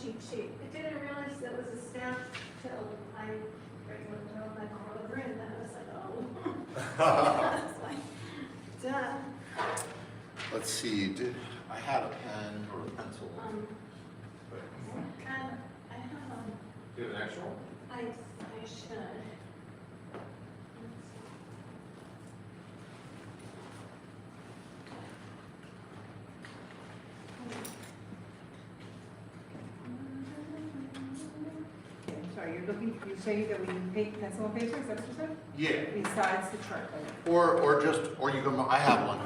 cheat sheet. I didn't realize there was a stamp till I looked over my over and then I was like, oh. I was like, duh. Let's see, I had a pen or a pencil? I have Do you have an extra one? I should. Sorry, you're looking, you say that we paint pencil and paper, is that what you said? Yeah. Besides the chart, like. Or you can, I have one.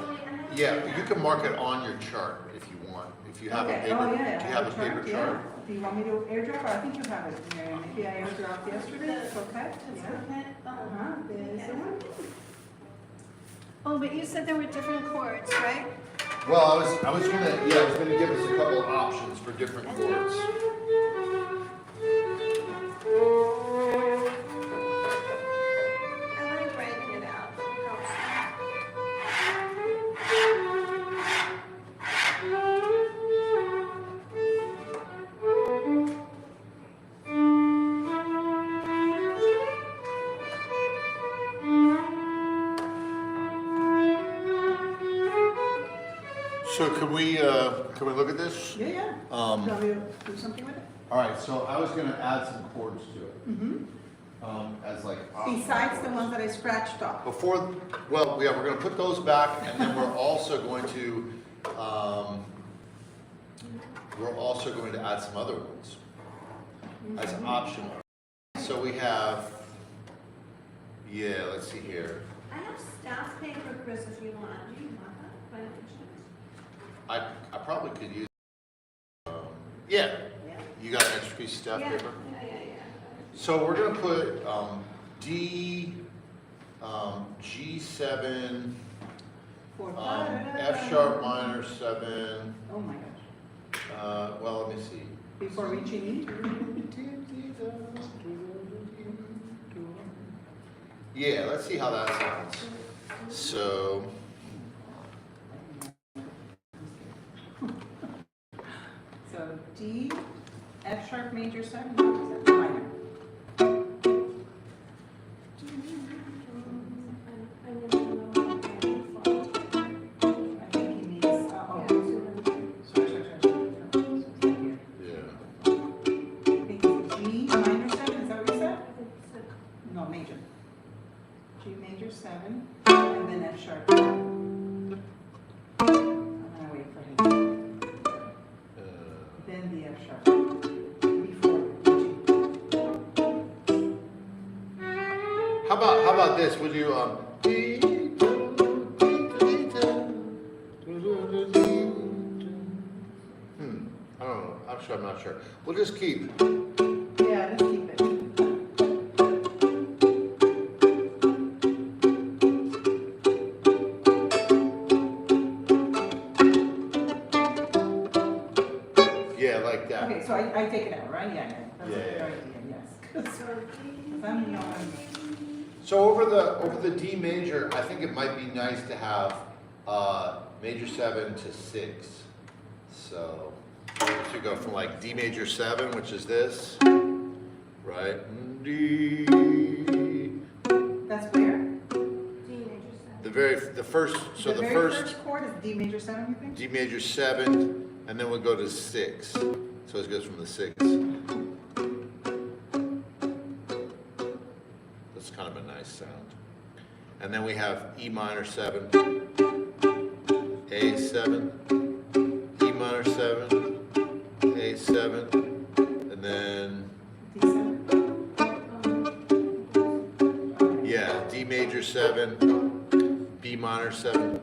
Yeah, you can mark it on your chart if you want, if you have a Okay. paper, Oh, yeah, do you have a paper yeah. chart? Do you want me to airdrop? I think you have it, Mary. Maybe I airdropped yesterday, it's okay? Yeah. Uh-huh, there's the one. Oh, but you said there were different chords, right? Well, I was gonna give us a couple of options for different chords. I like writing it out. So can we look at this? Yeah, yeah. Do you want me to do something with it? All right, so I was gonna add some chords to it. Mm-hmm. As like optional Besides the chords. ones that I scratched off. We're gonna put those back, and then we're also going to add some other ones as optional. So we have, let's see here. I have staff paper, Chris, if you want. Do you want that by any chance? I probably could use, Yeah. you got an extra piece of staff Yeah. paper? Yeah. So we're gonna put D, G7, F sharp minor 7. Oh my gosh. Well, let me see. Before reaching E? Yeah, let's see how that sounds. So, So D, F sharp major 7, minor. I think he means, sorry. yeah. I think it's G minor 7, is that what you said? No, major. G major 7, and then F sharp. I'm gonna wait for him. Then the F sharp. Before G. How about this? Would you I don't know. I'm not sure. We'll just keep. Yeah, let's keep it. Yeah, like that. Okay, so I take it out, right? Yeah, that's a Yeah, good yeah. idea, yes. 'Cause I'm not. So over the D major, I think it might be nice to have major 7 to 6. So if you go from like D major 7, which is this, right? D. That's where? The first. So the very first chord is D major 7, you think? D major 7, and then we'll go to 6. So it goes from the 6. That's kind of a nice sound. And then we have E minor 7, A7, E minor 7, A7, and then, D7? yeah, D major 7, B minor 7,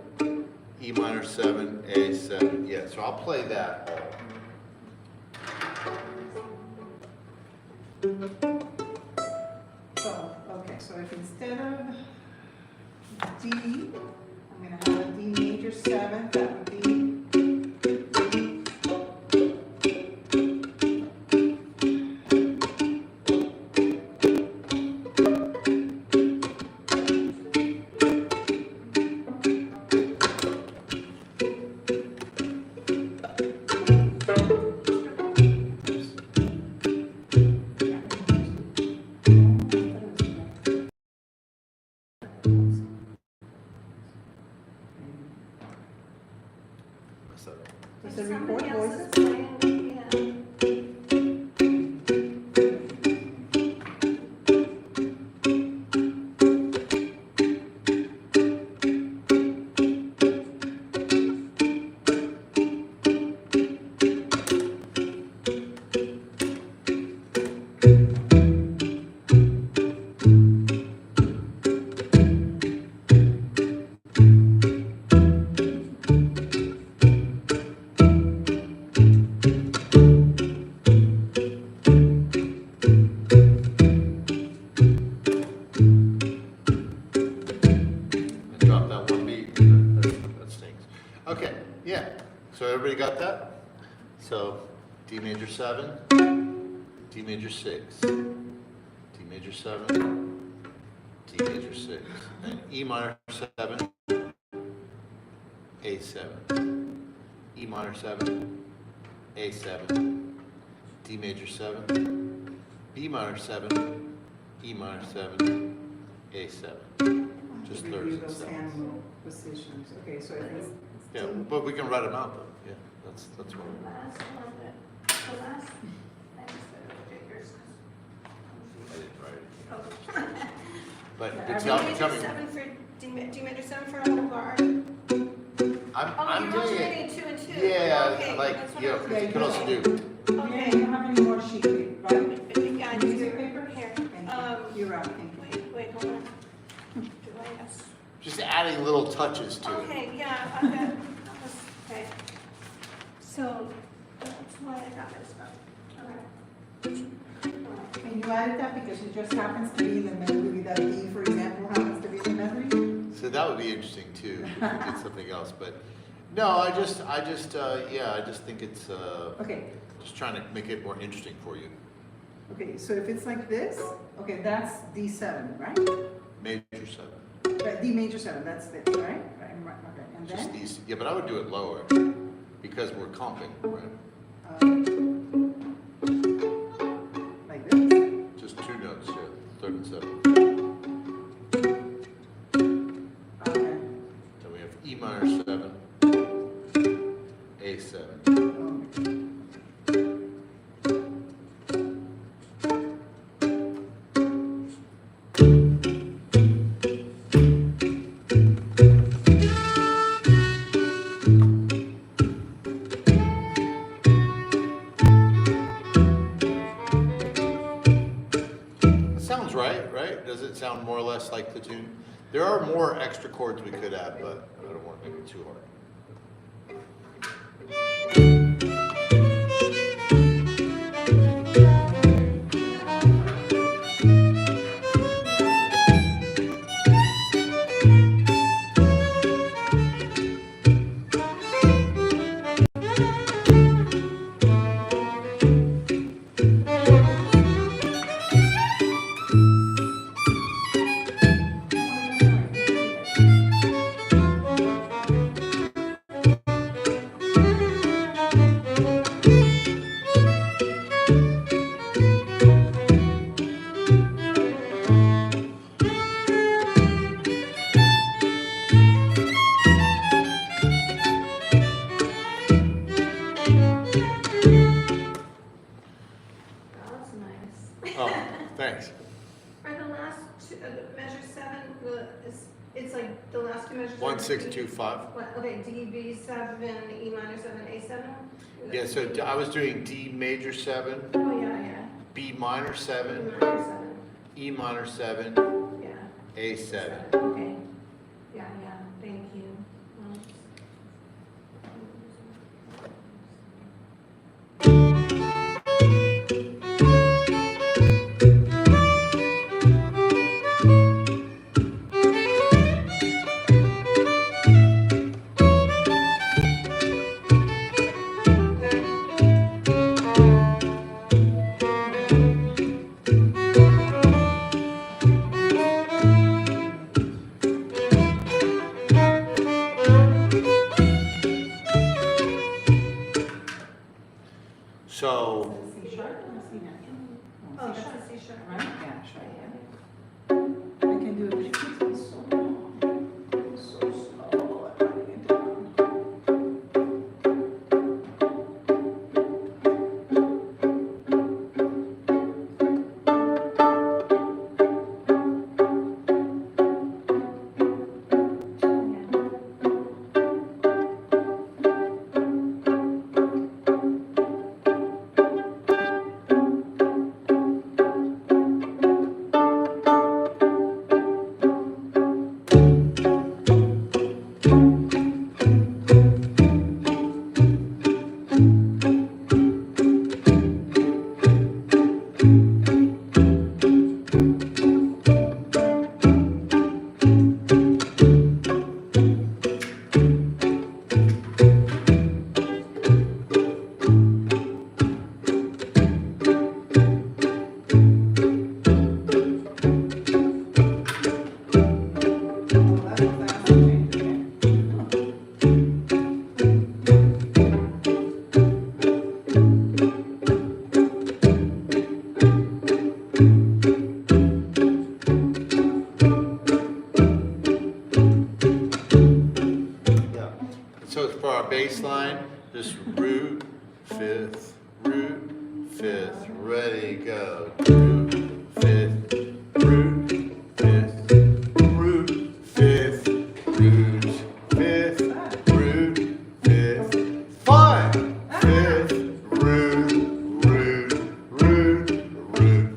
E minor 7, A7. Yeah, so I'll play that all. So, okay, so if instead of D, I'm gonna have a D major 7, that would be. If So record somebody else is voices? playing, yeah. I dropped that one beat. That stinks. Okay, yeah. So everybody got that? So D major 7, D major 6, D major 7, D major 6, and E minor 7, A7, E minor 7, A7, D major 7, B minor 7, E minor 7, A7. Just Review thirds and those sevens. hand positions. Okay, so if it's. Yeah, but we can write them out though. Yeah, that's what. The last one the last, I just better take yours. I didn't write it. Oh. But Yeah, it's D out major coming. 7 for D major 7 for a whole bar. I'm You're doing alternating it. 2 and 2. Yeah, Okay, like, that's what you I know, was 'cause you could also do, Yeah, Okay. you don't have any more sheet paper, right? Yeah, I Use do. your paper? Here. Thank you. You're out, thank you. Wait, hold on. Do I ask? just adding little touches to it. Okay, yeah, I've got, that was, okay. So, that's why I got this stuff. And you added that because it just happens to be in the melody, that D, for example, happens to be in the melody? So that would be interesting too, if we did something else, but no, I just think it's, Okay, just trying to make it more interesting for you. okay, so if it's like this, okay, that's D7, right? Major 7, Right, D major 7, that's this, right? Right, okay, and just then? these, yeah, but I would do it lower, because we're comping, right? Like this? Just 2 notes, yeah, 3rd and 7th. Okay. Then we have E minor 7, A7. It sounds right? Does it sound more or less like the tune? There are more extra chords we could add, but I don't want to make it too hard. That's nice. Oh, thanks. For the last two, measure 7, it's like the last two measures. are 1, 6, D- 2, 5. What, okay, D, B 7, E minor 7, A7? Yeah, so I was doing D major 7, Oh, yeah, B minor E 7, minor 7, E minor 7, yeah. A7. Okay, yeah, thank you. bass line, just root, fifth, ready, go. Root, fifth, root, fifth, root, fifth, root, fifth, root, fifth, 5, fifth, root,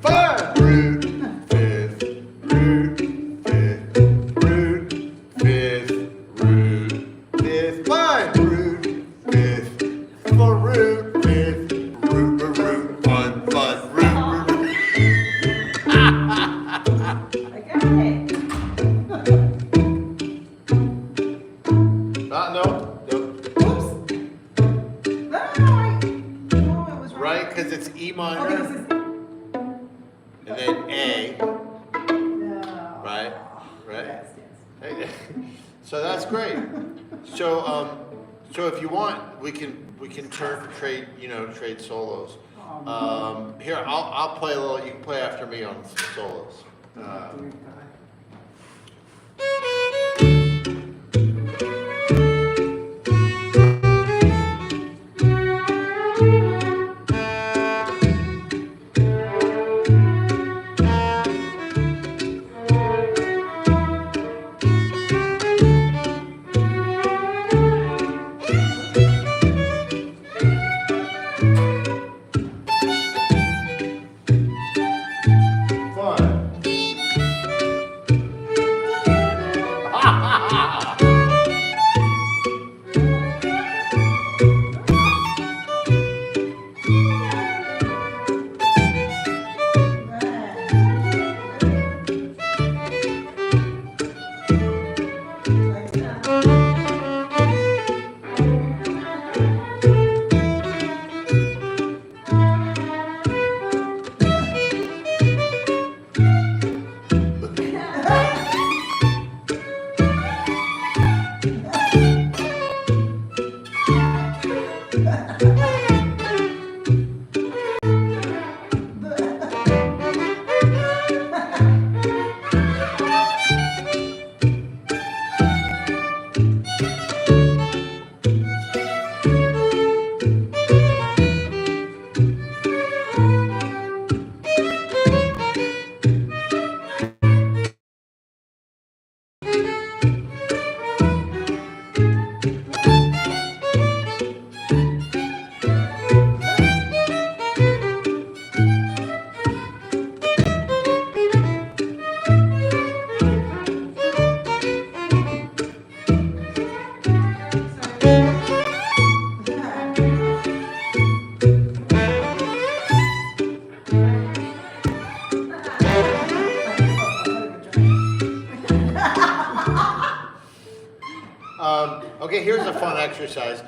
5, root, fifth, root, fifth, root, fifth, root, fifth, 5, root, fifth, 4, root, fifth, root, 1, 5, root, I got it. No. Oops. No, right. No, it was Right, because it's E Oh, minor, because it's. and then A, No. right? Yes, yes. So that's great. So if you want, we can trade solos. Here, I'll play a little. You can play after me on some solos. Okay, here's a fun exercise.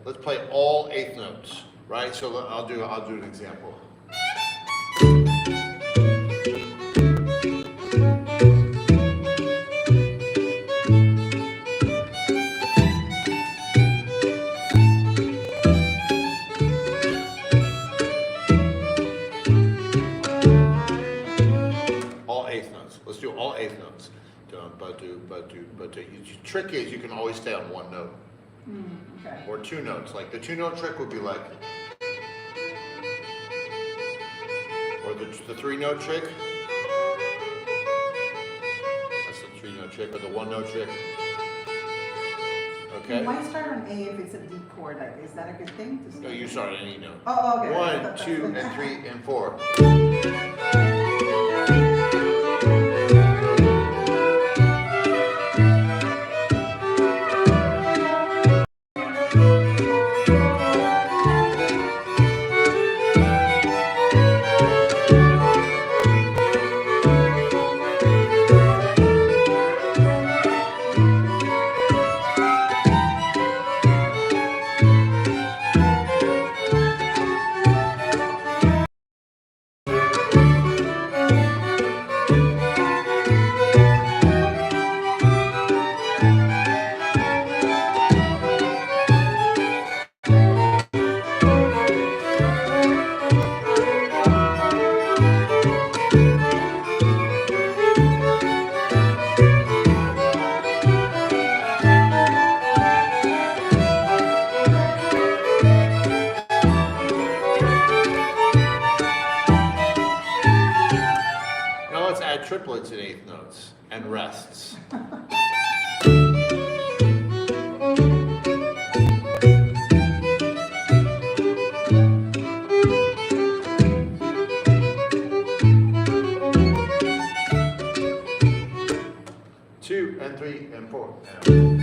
Let's play all eighth notes, right? So I'll do an example. All eighth notes. Let's do all eighth notes. But the trick is you can always stay on one note. Okay. Or two notes. Like the two note trick would be like, or the three note trick. That's the three note trick, or the one note trick. Okay? Why start on A if it's a D chord? Like, is that a good thing? No, you start on any note. Oh, okay. 1, 2, and 3, and 4. and rests. Two and three and four. And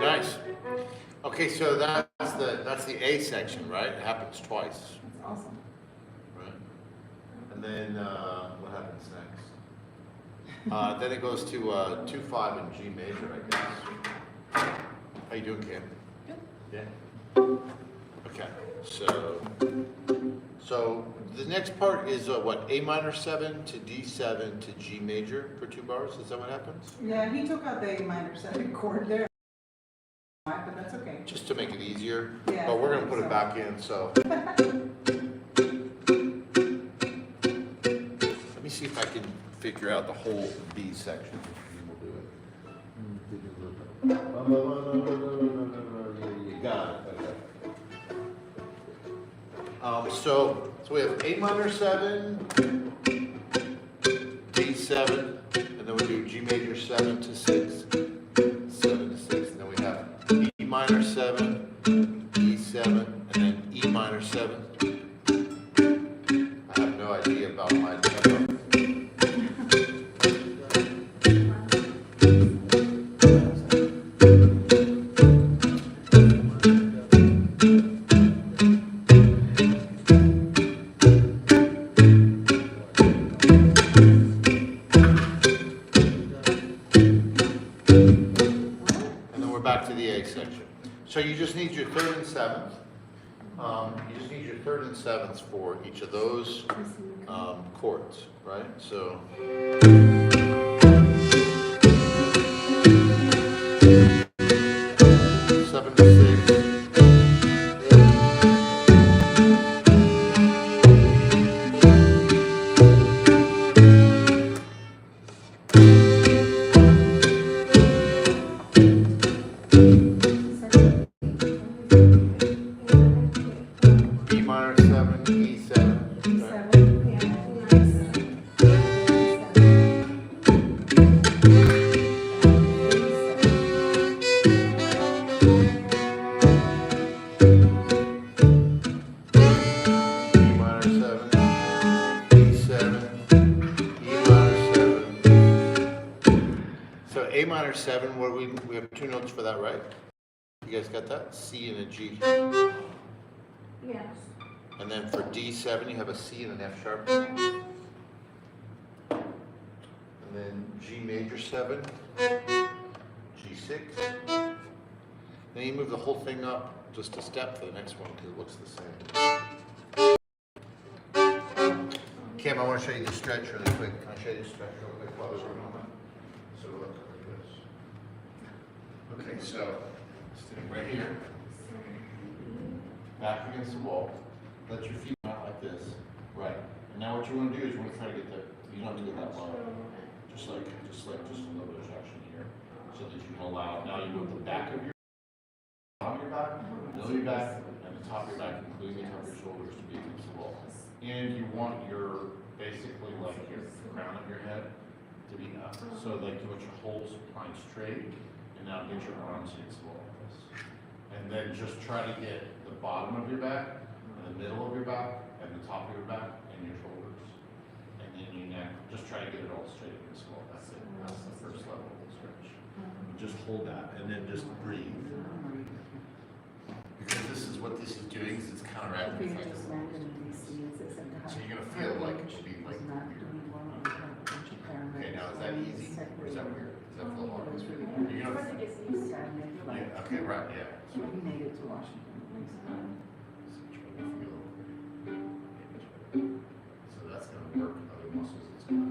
nice. Okay, so that's the A section, right? It happens twice, That's awesome. right? And then what happens next? Then it goes to 2-5 in G major, I guess. How you doing, Cam? Good. Yeah. Okay, so the next part is what, A minor 7 to D7 to G major for 2 bars. Is that what happens? Yeah, he took out the A minor 7 chord there. But that's okay. Just to make it easier. Yeah, But we're gonna I put it think back in. So let me see if I can figure out the whole B section. We'll do it. You got it. Okay. So we have A minor 7, D7, and then we do G major 7 to 6, 7 to 6, and then we have E minor 7, E7, and then E minor 7. I have no idea about my tempo. Back to the A section. So you just need your 3rd and 7th. You just need your 3rd and 7th for each of those chords, right? So. Seven to 6. E minor 7, E7. Right? E minor 7, E7, E minor 7. So A minor 7, what we have 2 notes for that, right? You guys got that? C and a G. Yes. And then for D7, you have a C and an F sharp. And then G major 7, G6. Then you move the whole thing up just a step for the next one because it looks the same. Cam, I want to show you the stretch really quick. Can I show you the stretch real quick while we're on that? So look like this. Okay, so sitting right here, back against the wall. Let your feet out like this. Right. And now what you want to do is you want to try to get the, you don't have to go that low. Just a little bit of traction here. So that you can allow, now you move the back of your, bottom of your back, middle of your back, and the top of your back, including the top of your shoulders to be against the wall. And you want your, basically like your crown of your head to be up. So like you want your whole spine straight, and now get your arms against the wall like this. And then just try to get the bottom of your back, and the middle of your back, and the top of your back, and your shoulders. And then your neck, just try to get it all straight against the wall. That's it. That's the first level of the stretch. Just hold that, and then just breathe. Because this is what this is doing, is it's counteracting the effect of the so you're gonna feel like it should be like okay, now is that easy or is that weird? Does that feel hard? You're gonna yeah, okay, right, yeah. So he made it to Washington. So that's gonna work other muscles as well.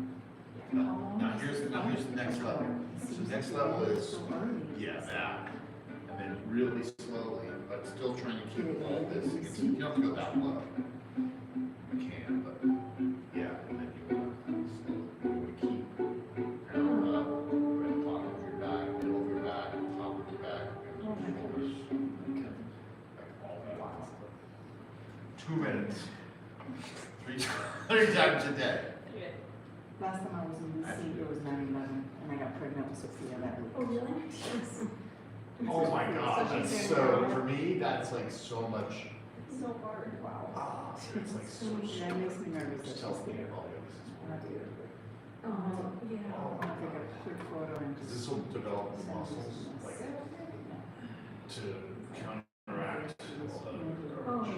Now here's the next level. So next level is yeah, that. And then really slowly, but still trying to keep all this against you don't have to go that low. You can, but yeah, and then you want to slowly keep parallel up, right bottom of your back, middle of your back, top of your back, and then shoulders. Like all that. 2 minutes. Three times a day. Last time I was in the sea, it was 9/11, and I got pregnant with Sophia that week. Oh, really? Yes. Oh my God, that's so, for me, that's like so much. So hard. Wow. It's like so. That makes me nervous that she's Tell me here. about it. Oh, yeah. I want to take a quick photo and Because just. this will develop the muscles, like, to counteract all the Oh, urge.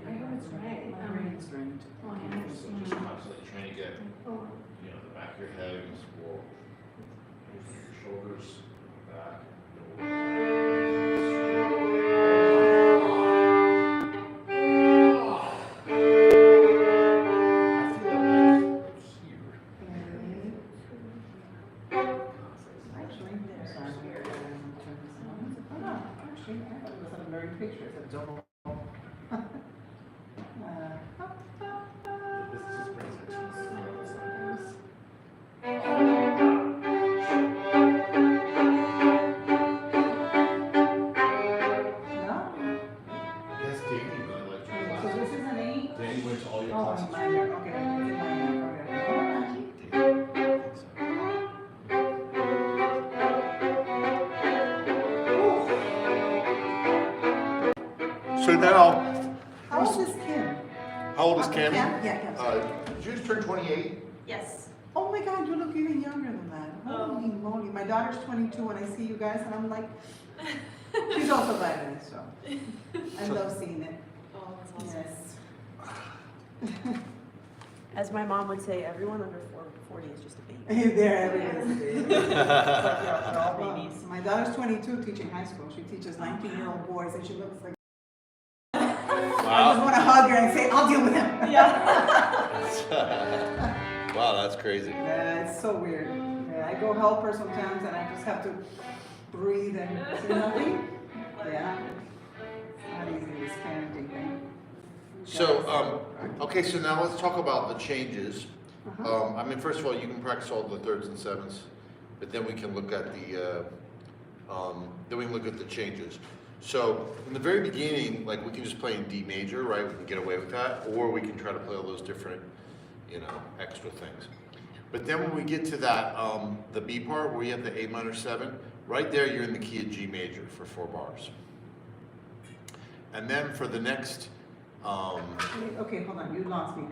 I hope it's right. My brain is drained. Oh, I So understand. just constantly trying to get, Oh, you know, the back of your head against the wall. Your shoulders, back. I feel it like here. Actually, I'm sorry. Oh, no, actually, I thought it was a blurry picture. It's a double. This just brings it to the No? Yes, Danny really liked your So class. this is an 8? Danny went to all your Oh, classes. minor, okay, it's a minor, okay. So now, How old is Kim? how old is Kim? Cammy? Yeah, Kim. She just turned 28. yes. Oh my God, you look even younger than that. Holy moly. My daughter's 22 when I see you guys and I'm like, she's also violinist, so. I love seeing it. Oh, that's awesome. Yes. As my mom would say, everyone under 40 is just a baby. There it is. They're all babies. My daughter's 22 teaching high school. She teaches 19-year-old boys and she looks like, I just want to hug her and say, I'll deal with him. Wow, that's crazy. Yeah, it's so weird. Yeah, I go help her sometimes and I just have to breathe and say nothing. Yeah. It's not easy, this parenting thing. So, okay, so now let's talk about the changes. Uh-huh. I mean, first of all, you can practice all the thirds and sevenths, but then we can look at the changes. So, in the very beginning, like, we can just play in D major, right? We can get away with that, or we can try to play all those different, you know, extra things. But then when we get to that, the B part, where you have the A minor 7, right there, you're in the key of G major for 4 bars. And then for the next, Okay, hold on, you lost me.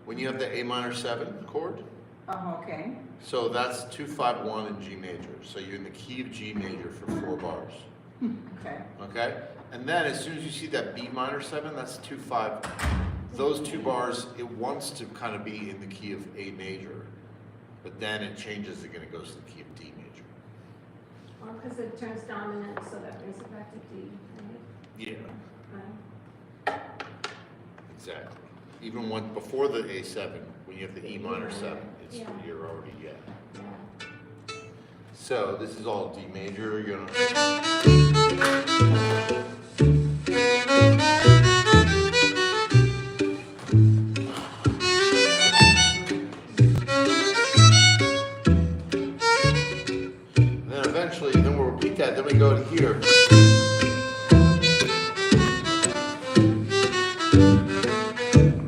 when you have the A minor 7 chord, Oh, okay. so that's 2, 5, 1 in G major. So you're in the key of G major for 4 bars. Okay. Okay? And then as soon as you see that B minor 7, that's 2, 5. Those 2 bars, it wants to kind of be in the key of A major, but then it changes again, it goes to the key of D major. Well, because it turns dominant, so that brings it back to D, right? Yeah, Right. exactly. Even when, before the A7, when you have the E minor 7, it's, Yeah. you're already, yeah. Yeah. So this is all D major, you're gonna. Then eventually, then we'll repeat that, then we go to here.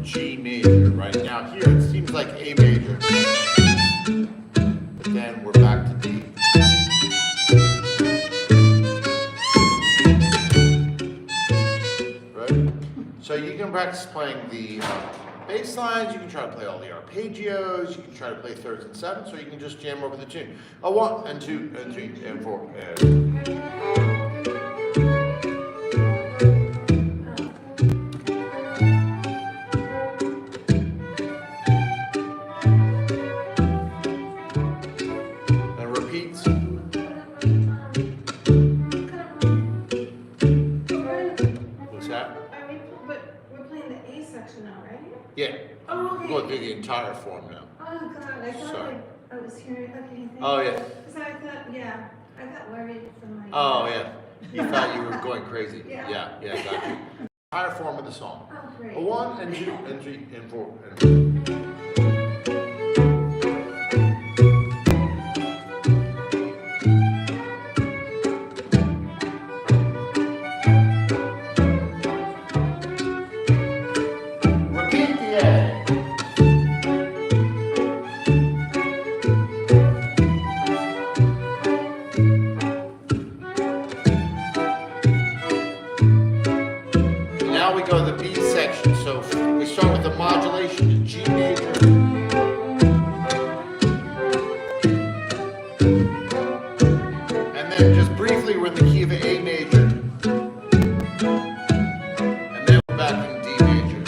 G major, right? Now here it seems like A major. But then we're back to D. Right? So you can practice playing the bass lines, you can try to play all the arpeggios, you can try to play thirds and sevenths, or you can just jam over the tune. A 1 and 2 and 3 and 4 and. And repeats. What's that? But we're playing the A section now, right? Yeah. Oh, okay. We're going through the entire form now. Oh, God, I thought Sorry. I was hearing, okay, thank you. Oh, yeah. Because I thought, yeah, I got worried from my. Oh, yeah. You thought you were going crazy. Yeah. Yeah, got you. Entire form of the song. Oh, great. A 1 and 2 and 3 and 4 and. Repeat the A. Now we go to the B section. So we start with the modulation to G major. And then just briefly we're in the key of A major. And then we're back in D major.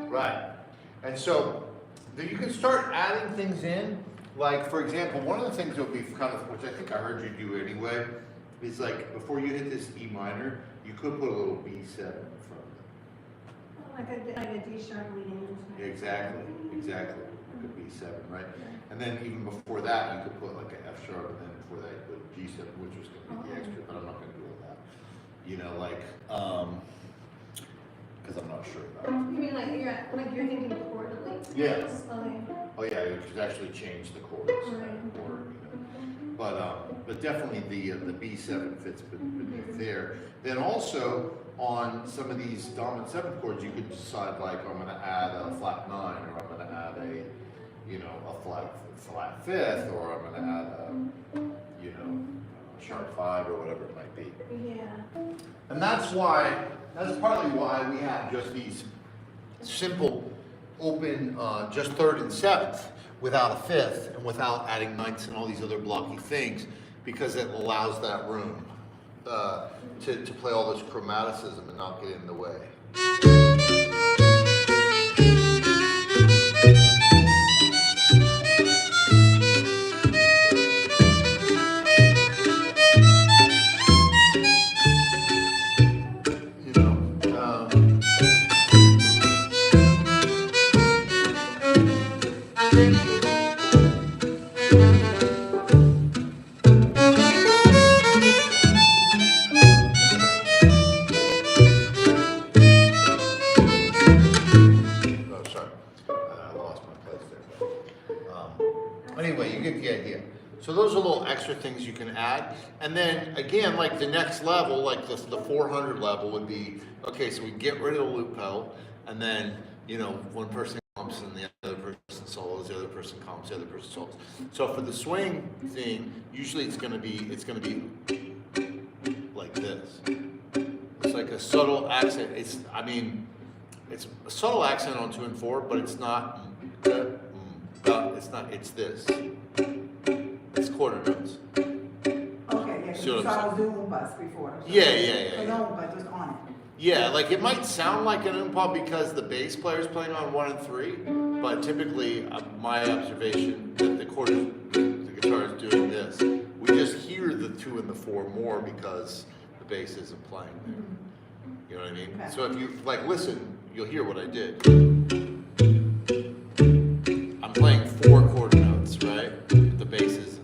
Right. And so then you can start adding things in. Like, for example, one of the things that would be kind of, which I think I heard you do anyway, is like before you hit this E minor, you could put a little B7 in front of Oh, like a D sharp leading into it. it. Exactly. Like a B7, right? And then even before that, you could put like an F sharp, and then before that, you put G7, which was going to be the extra, but I'm not going to do all that. You know, like, because I'm not sure about it. You mean like you're thinking chordally? Yeah. Oh, Oh yeah, you could actually change the chords, Right. or, you know. But definitely the B7 fits beneath there. Then also on some of these dominant seventh chords, you could decide like I'm going to add a flat 9, or I'm going to add a flat fifth, or I'm going to add a sharp 5 or whatever it might be. Yeah. And that's partly why we have just these simple open, just third and seventh without a fifth and without adding ninths and all these other blocky things, because it allows that room to play all this chromaticism and not get in the way. You know, oh, sorry, I lost my place there. Anyway, you get the idea. So those are little extra things you can add. And then again, like the next level, like the 400 level would be, okay, so we get rid of the loop pedal, and then, one person comps and the other person solos, the other person comps, the other person solos. So for the swing thing, usually it's gonna be like this. It's like a subtle accent. It's a subtle accent on 2 and 4, but it's not, it's this. It's quarter notes. Okay, yeah, See so what I'm I was doing umpas before. Yeah. So no umpa, just on Yeah, like it might sound like an improv because the bass player is playing on 1 and 3, but typically, my observation that the guitar is doing this. We just hear the 2 and the 4 more because the bass isn't playing there. You know what I mean? Okay. So if you like listen, you'll hear what I did. I'm playing 4 quarter notes, right? The bass is.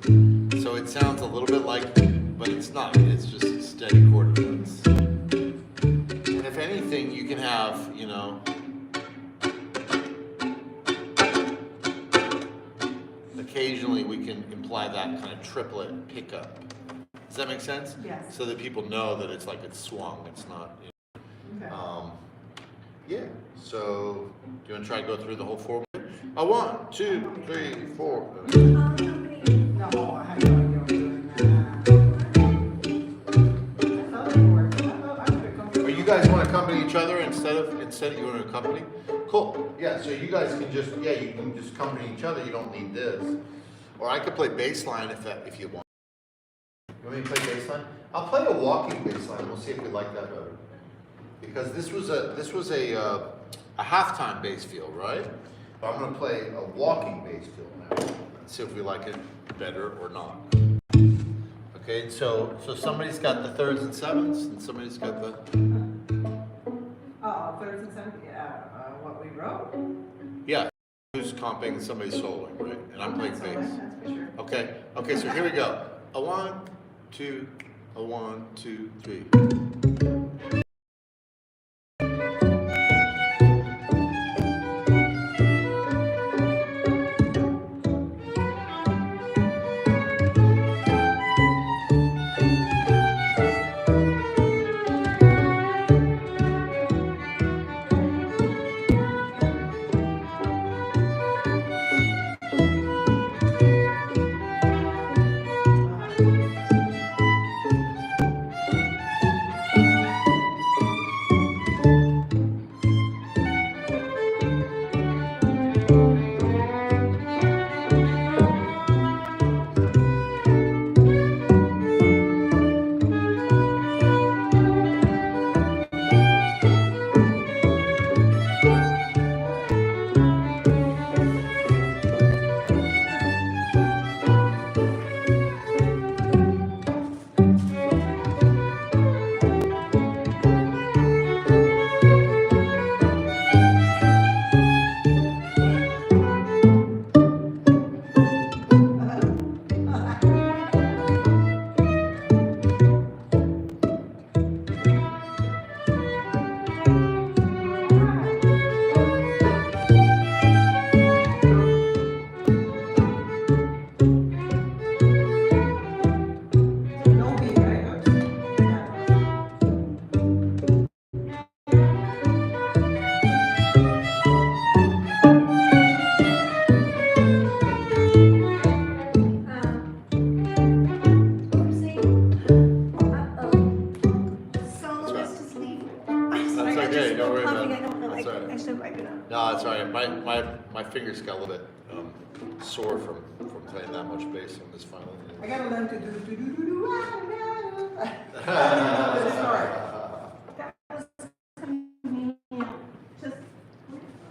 So it sounds a little bit like, but it's not. It's just steady quarter notes. And if anything, you can have, you know, occasionally we can imply that kind of triplet pickup. Does that make sense? Yes. So that people know that it's like it's swung. It's not. You Okay. know, yeah. So do you want to try to go through the whole 4? 1, 2, 3, 4. No, I had no idea what you were doing that. I thought it worked. I could come. Or you guys want to accompany each other instead of you want to accompany? Cool. Yeah. So you guys can just you can just accompany each other. You don't need this. Or I could play bass line if you want. You want me to play bass line? I'll play a walking bass line. We'll see if we like that better. Because this was a halftime bass feel, right? But I'm going to play a walking bass feel now. Let's see if we like it better or not. Okay, so somebody's got the 3rds and 7ths, and somebody's got the. Thirds and sevenths. What we wrote. Yeah, who's comping and somebody's soloing, right? And I'm playing bass. That's for sure. Okay, so here we go. A 1, 2, a 1, 2, 3. No beat, right? Oopsie. Soloist is leaving. That's okay, don't worry about it. I don't know, That's all right. I should write it up. No, it's all right. My fingers got a little bit sore from playing that much bass on this final. I gotta learn to do. It's hard. That was convenient. Just,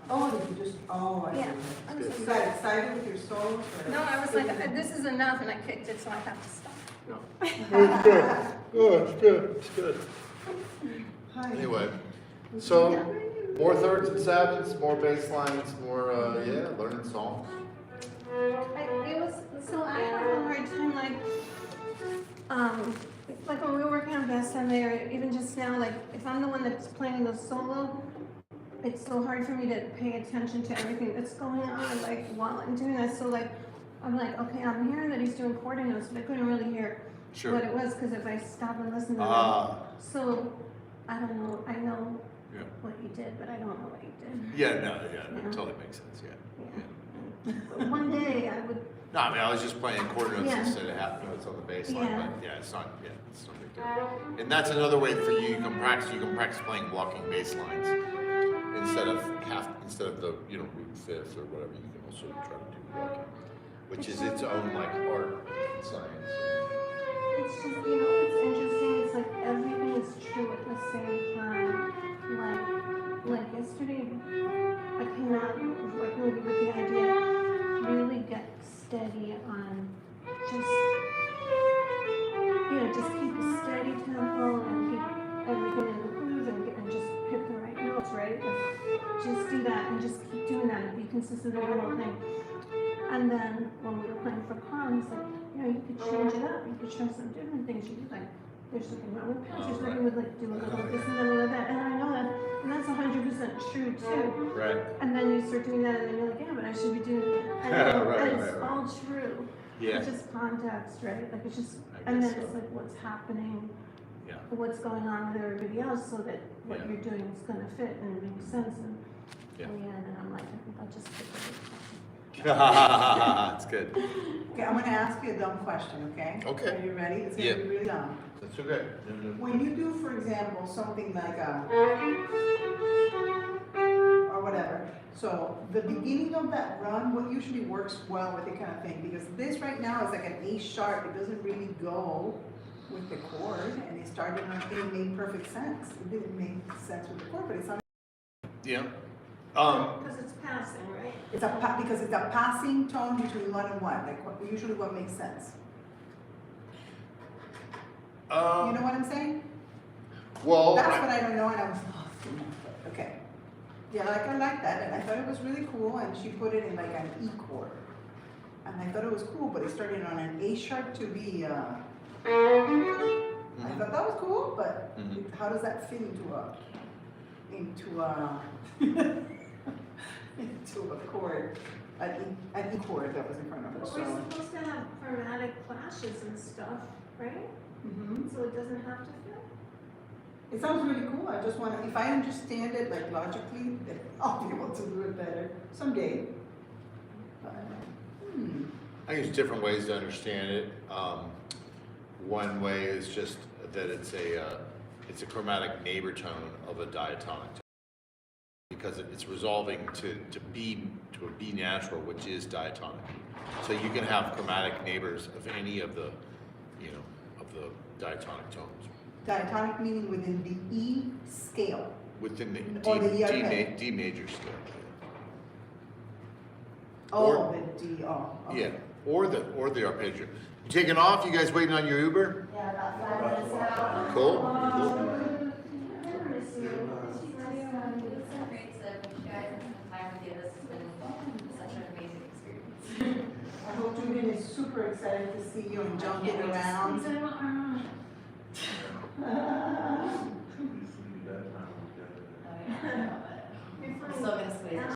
Did you just? I see. Yeah. I'm You so got excited with your solos? no, I was like, this is enough, and I kicked it, so I have to stop. It's good. It's good. Hi. Anyway, so more 3rds and 7ths, more bass lines, more learning songs. I had a hard time, like when we were working on Best Sunday, or even just now, like if I'm the one that's playing the solo, it's so hard for me to pay attention to everything that's going on, like while I'm doing this. So like, I'm like, okay, I'm hearing that he's doing quarter notes, but I couldn't really hear Sure. what it was, because if I stop and listen to Ah. it, so I don't know. I know Yeah. what you did, but I don't know what you did. Yeah, it totally makes sense, yeah. But one day I would. No, I mean, I was just playing quarter notes Yeah. instead of half notes on the bass line, Yeah. but it's not big deal. And that's another way for you can practice playing walking bass lines instead of the, root fifth or whatever. You can also try to do walking, which is its own like art and science. it's just, you know, it's interesting, it's like everything is true at the same time. Like yesterday, I came out, like maybe with the idea, really get steady on just, you know, just keep a steady tempo and keep everything in the groove and just hit the right notes, right? Like, just do that and just keep doing that and be consistent with the whole thing. And then when we were playing for Cons, like, you know, you could change it up. You could try some different things. You could like, there's something wrong with patch. There's something with like, do a little of this and then a little of that. And I know that, and that's 100% true too. Right. And then you start doing that and then you're like, yeah, but I should be doing that. And, Right, and it's right. all true. Yeah. It's just context, right? Like it's just, I and guess then it's so. like what's happening, Yeah. what's going on with everybody else so that what Yeah. you're doing is gonna fit and make sense. And Yeah. in the end, and I'm like, I think I'll just stick with it. That's good. Okay, I'm gonna ask you a dumb question, okay? Okay. Are you ready? It's Yeah. gonna be really dumb. That's okay. When you do, for example, something like or whatever, so the beginning of that run, what usually works well with it kind of thing, because this right now is like an A sharp, it doesn't really go with the chord, and it started on, it made perfect sense. It didn't make sense with the chord, but it sounded, Yeah. Because it's passing, right? it's because it's a passing tone between one and one, like usually what makes sense. You know what I'm saying? Well, That's what I don't know, and I was lost in that, but okay. Yeah, like I like that, and I thought it was really cool, and she put it in like an E chord. And I thought it was cool, but it started on an A sharp to B, I thought that was cool, but Mhm. how does that fit into a into a chord, an E chord that was in front of her, But so. we're supposed to have chromatic clashes and stuff, right? Mhm. So it doesn't have to fit. It sounds really cool, I just wanna, if I understand it like logically, then I'll be able to do it better someday. But, I think there's different ways to understand it. One way is just that it's a chromatic neighbor tone of a diatonic tone, because it's resolving to a B natural, which is diatonic. So you can have chromatic neighbors of any of the, you know, of the diatonic tones Diatonic meaning within the E scale. within the Or the E arpeggio. D major scale. Oh, Or- the D, oh, okay. Yeah, or the arpeggio. You taking off? You guys waiting on your Uber? Yeah, about 5 minutes out. Cool. I miss you. It's so great to meet you guys and spend time with you. This has been such an amazing experience. I hope Julian is super excited to see you and jumping can't wait to around. I'm still gonna squeeze it.